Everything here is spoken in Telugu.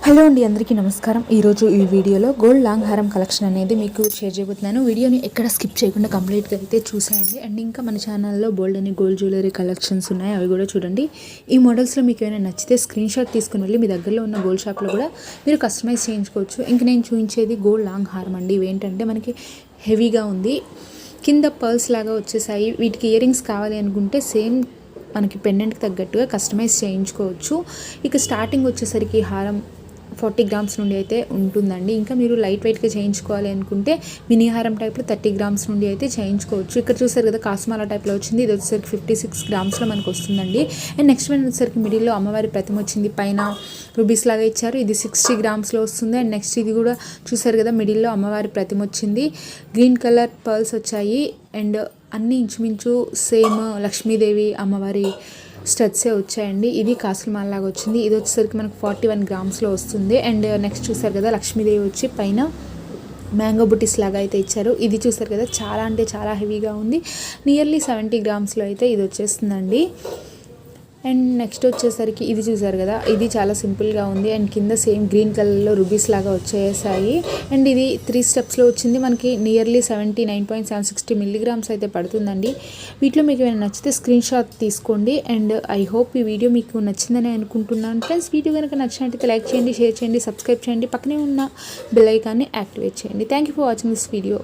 హలో అండి, అందరికీ నమస్కారం. ఈరోజు ఈ వీడియోలో గోల్డ్ లాంగ్ హారం కలెక్షన్ అనేది మీకు షేర్ చేయబోతున్నాను. వీడియోని ఎక్కడ స్కిప్ చేయకుండా కంప్లీట్గా అయితే చూసేయండి. అండ్ ఇంకా మన ఛానల్లో బోల్డ్ అని గోల్డ్ జ్యువెలరీ కలెక్షన్స్ ఉన్నాయి, అవి కూడా చూడండి. ఈ మోడల్స్లో మీకు ఏమైనా నచ్చితే స్క్రీన్ షాట్ తీసుకుని వెళ్ళి మీ దగ్గరలో ఉన్న గోల్డ్ షాప్లో కూడా మీరు కస్టమైజ్ చేయించుకోవచ్చు. ఇంక నేను చూపించేది గోల్డ్ లాంగ్ హారం అండి. ఇవేంటంటే మనకి హెవీగా ఉంది, కింద పర్ల్స్ లాగా వచ్చేసాయి. వీటికి ఇయర్ రింగ్స్ కావాలి అనుకుంటే సేమ్ మనకి పెండెంట్కి తగ్గట్టుగా కస్టమైజ్ చేయించుకోవచ్చు. ఇక స్టార్టింగ్ వచ్చేసరికి హారం 40 గ్రామ్స్ నుండి అయితే ఉంటుందండి. ఇంకా మీరు లైట్ వెయిట్గా చేయించుకోవాలి అనుకుంటే మినీ హారం టైప్లో 30 గ్రామ్స్ నుండి అయితే చేయించుకోవచ్చు. ఇక్కడ చూసారు కదా, కాస్మాల టైప్లో వచ్చింది. ఇది వచ్చేసరికి 56 గ్రామ్స్లో మనకు వస్తుందండి. అండ్ నెక్స్ట్ వన్ వచ్చేసరికి మిడిల్లో అమ్మవారి ప్రతిమ వచ్చింది, పైన రూబీస్ లాగా ఇచ్చారు. ఇది 60 గ్రామ్స్లో వస్తుంది. అండ్ నెక్స్ట్ ఇది కూడా చూసారు కదా, మిడిల్లో అమ్మవారి ప్రతిమ వచ్చింది, గ్రీన్ కలర్ పర్ల్స్ వచ్చాయి. అండ్ అన్నీ ఇంచుమించు సేమ్ లక్ష్మీదేవి అమ్మవారి స్టడ్సే వచ్చాయండి. ఇది కాసుల మాల లాగా వచ్చింది. ఇది వచ్చేసరికి మనకు 41 గ్రామ్స్లో వస్తుంది. అండ్ నెక్స్ట్ చూసారు కదా, లక్ష్మీదేవి వచ్చి పైన మ్యాంగో బుటీస్ లాగా అయితే ఇచ్చారు. ఇది చూసారు కదా, చాలా అంటే చాలా హెవీగా ఉంది. నియర్లీ 70 గ్రామ్స్లో అయితే ఇది వచ్చేస్తుందండి. అండ్ నెక్స్ట్ వచ్చేసరికి ఇది చూసారు కదా, ఇది చాలా సింపుల్గా ఉంది. అండ్ కింద సేమ్ గ్రీన్ కలర్లో రూబీస్ లాగా వచ్చేసాయి. అండ్ ఇది 3 స్టెప్స్లో వచ్చింది. మనకి నియర్లీ 79.760 మిల్లీగ్రామ్స్ అయితే పడుతుందండి. వీటిలో మీకు ఏమైనా నచ్చితే స్క్రీన్ షాట్ తీసుకోండి. అండ్ ఐ హోప్ ఈ వీడియో మీకు నచ్చిందని అనుకుంటున్నాను ఫ్రెండ్స్. వీడియో కనుక నచ్చినట్టయితే లైక్ చేయండి, షేర్ చేయండి, సబ్స్క్రైబ్ చేయండి, పక్కనే ఉన్న బెల్ ఐకాన్ని యాక్టివేట్ చేయండి. Thank you for watching this video.